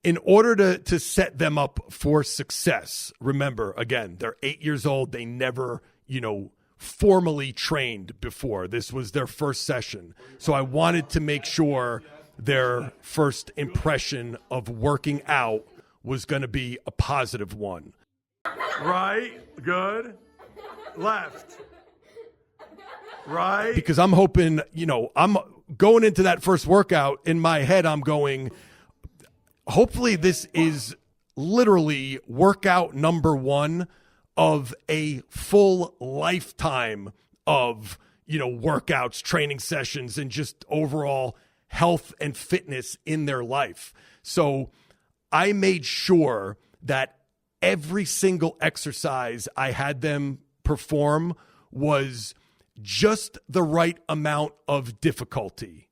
in order to set them up for success, remember, again, they're 8 years old. They never, formally trained before. This was their first session. So I wanted to make sure their first impression of working out was going to be a positive one. Right, good. Left. Right. Because I'm hoping, I'm going into that first workout in my head, I'm going, hopefully this is literally workout number 1 of a full lifetime of, workouts, training sessions, and just overall health and fitness in their life. So I made sure that every single exercise I had them perform was just the right amount of difficulty,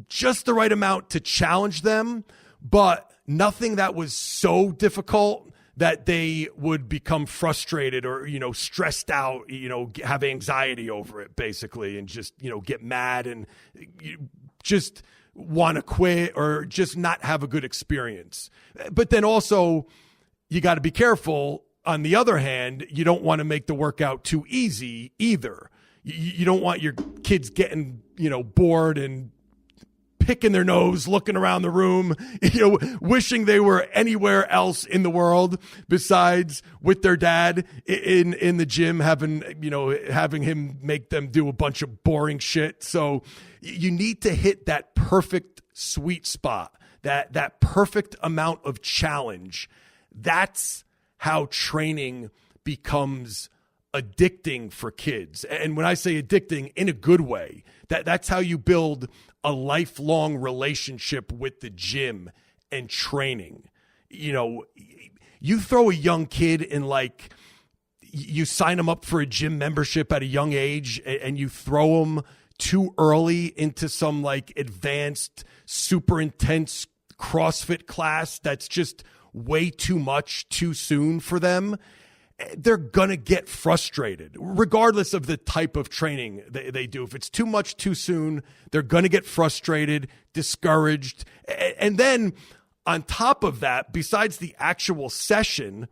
just the right amount to challenge them, but nothing that was so difficult that they would become frustrated or, stressed out, have anxiety over it basically, and just, get mad and just want to quit or just not have a good experience. But then also you got to be careful. On the other hand, you don't want to make the workout too easy either. You don't want your kids getting, bored and picking their nose, looking around the room, wishing they were anywhere else in the world besides with their dad in the gym, having him make them do a bunch of boring shit. So you need to hit that perfect sweet spot, that perfect amount of challenge. That's how training becomes addicting for kids. And when I say addicting, in a good way, that's how you build a lifelong relationship with the gym and training. You throw a young kid in, you sign them up for a gym membership at a young age, and you throw them too early into some advanced, super intense CrossFit class that's just way too much too soon for them. They're going to get frustrated regardless of the type of training they do. If it's too much too soon, they're going to get frustrated, discouraged. And then on top of that, besides the actual session,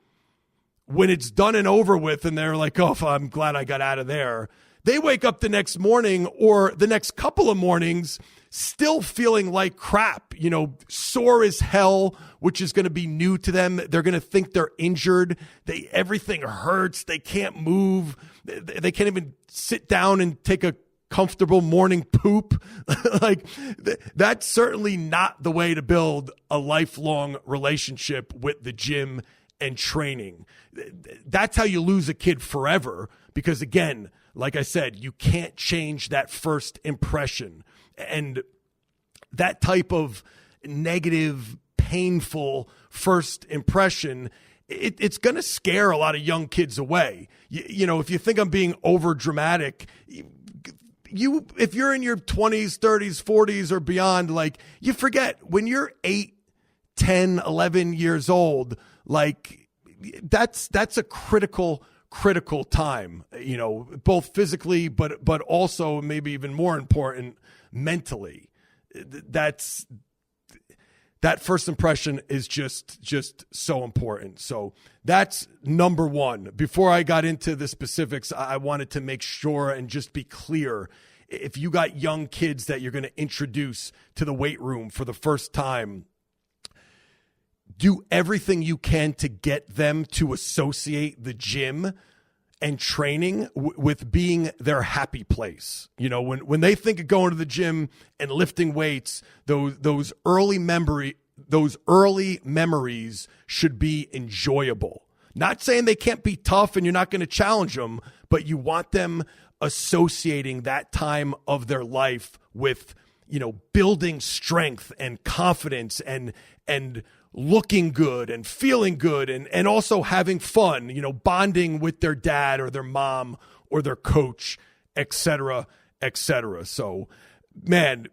when it's done and over with and they're like, oh, I'm glad I got out of there, they wake up the next morning or the next couple of mornings still feeling like crap, sore as hell, which is going to be new to them. They're going to think they're injured. Everything hurts. They can't move. They can't even sit down and take a comfortable morning poop. That's certainly not the way to build a lifelong relationship with the gym and training. That's how you lose a kid forever, because again, like I said, you can't change that first impression. And that type of negative, painful first impression, it's going to scare a lot of young kids away. If you think I'm being over dramatic, if you're in your 20s, 30s, 40s or beyond, you forget when you're 8, 10, 11 years old, that's a critical time, both physically, but also maybe even more important, mentally. That first impression is just so important. So that's number 1. Before I got into the specifics, I wanted to make sure and just be clear. If you got young kids that you're going to introduce to the weight room for the first time, do everything you can to get them to associate the gym and training with being their happy place. When they think of going to the gym and lifting weights, those early memories should be enjoyable. Not saying they can't be tough and you're not going to challenge them, but you want them associating that time of their life with, building strength and confidence and looking good and feeling good and also having fun, bonding with their dad or their mom or their coach, et cetera, et cetera. So, man,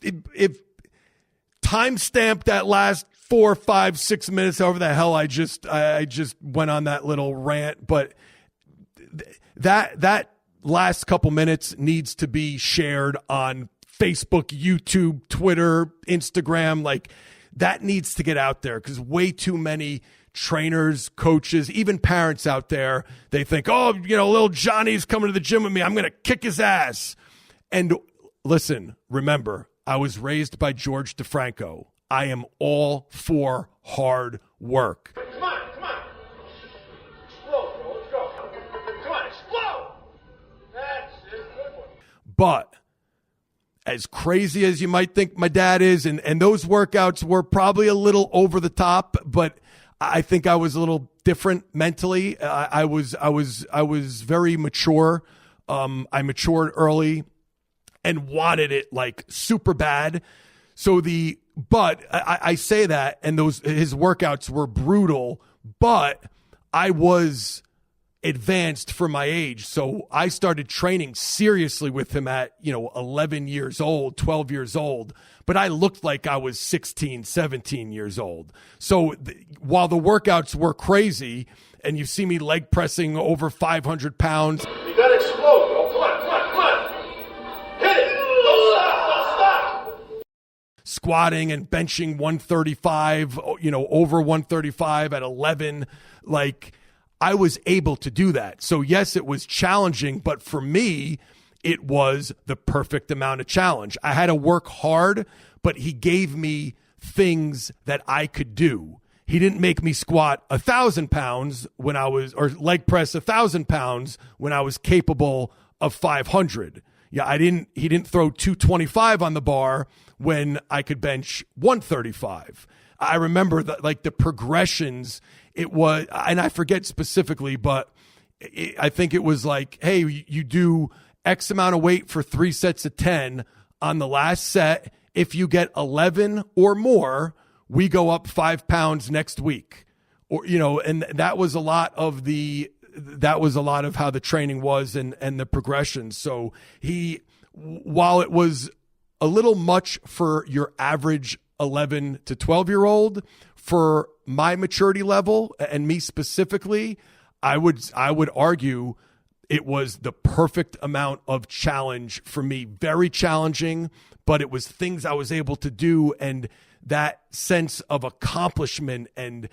if timestamp that last 4, 5, 6 minutes, however the hell I just went on that little rant, but that last couple minutes needs to be shared on Facebook, YouTube, Twitter, Instagram. that needs to get out there, because way too many trainers, coaches, even parents out there, they think, oh, little Johnny's coming to the gym with me, I'm going to kick his ass. And listen, remember, I was raised by George DeFranco. I am all for hard work. Come on. Explode, bro. Let's go. Come on, explode. That's it. Good one. But as crazy as you might think my dad is, and those workouts were probably a little over the top, but I think I was a little different mentally. I was very mature. I matured early and wanted it like super bad. But I say that, and his workouts were brutal, but I was advanced for my age. So I started training seriously with him at, 11 years old, 12 years old, but I looked like I was 16, 17 years old. So while the workouts were crazy, and you see me leg pressing over 500 pounds. You gotta explode, bro. Come on. Hit it. Don't stop. Squatting and benching 135, over 135 at 11, I was able to do that. So yes, it was challenging, but for me, it was the perfect amount of challenge. I had to work hard, but he gave me things that I could do. He didn't make me squat 1,000 pounds or leg press 1,000 pounds when I was capable of 500. Yeah, he didn't throw 225 on the bar when I could bench 135. I remember the progressions. It was, and I forget specifically, but I think it was like, hey, you do X amount of weight for 3 sets of 10. On the last set, if you get 11 or more, we go up 5 pounds next week. Or, and that was a lot of how the training was and the progression. So while it was a little much for your average 11 to 12-year-old, for my maturity level and me specifically, I would argue it was the perfect amount of challenge for me. Very challenging, but it was things I was able to do, and that sense of accomplishment. And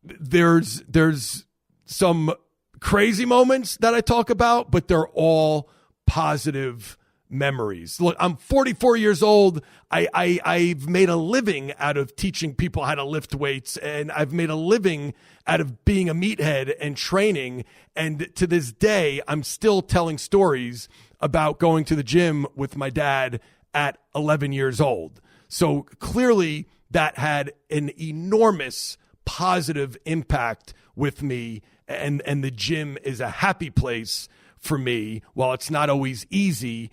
there's some crazy moments that I talk about, but they're all positive memories. Look, I'm 44 years old. I've made a living out of teaching people how to lift weights, and I've made a living out of being a meathead and training. And to this day, I'm still telling stories about going to the gym with my dad at 11 years old. So clearly that had an enormous positive impact with me, and the gym is a happy place for me. While it's not always easy,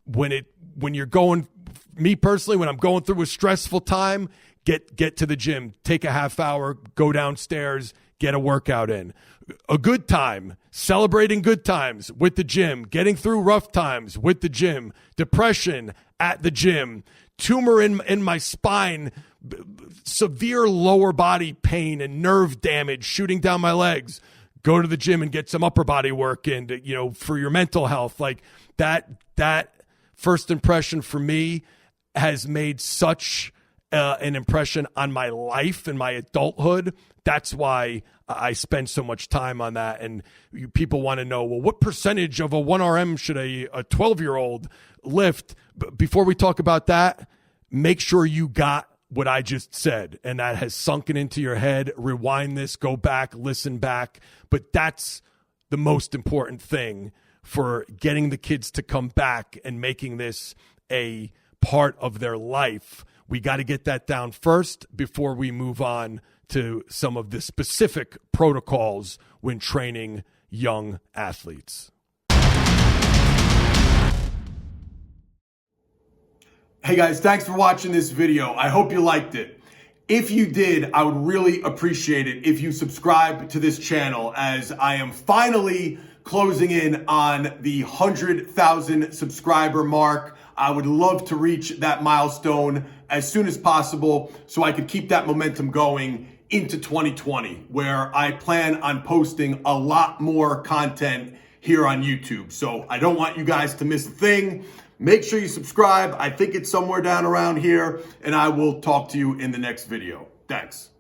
when you're going, me personally, when I'm going through a stressful time, get to the gym, take a half hour, go downstairs, get a workout in. A good time, celebrating good times with the gym, getting through rough times with the gym, depression at the gym, tumor in my spine, severe lower body pain and nerve damage shooting down my legs. Go to the gym and get some upper body work in, for your mental health. Like that first impression for me has made such an impression on my life and my adulthood. That's why I spend so much time on that. And people want to know, well, what percentage of a 1RM should a 12-year-old lift? Before we talk about that, make sure you got what I just said, and that has sunken into your head. Rewind this, go back, listen back. But that's the most important thing for getting the kids to come back and making this a part of their life. We got to get that down first before we move on to some of the specific protocols when training young athletes. Hey guys, thanks for watching this video. I hope you liked it. If you did, I would really appreciate it if you subscribe to this channel, as I am finally closing in on the 100,000 subscriber mark. I would love to reach that milestone as soon as possible so I could keep that momentum going into 2020, where I plan on posting a lot more content here on YouTube. So I don't want you guys to miss a thing. Make sure you subscribe. I think it's somewhere down around here, and I will talk to you in the next video. Thanks.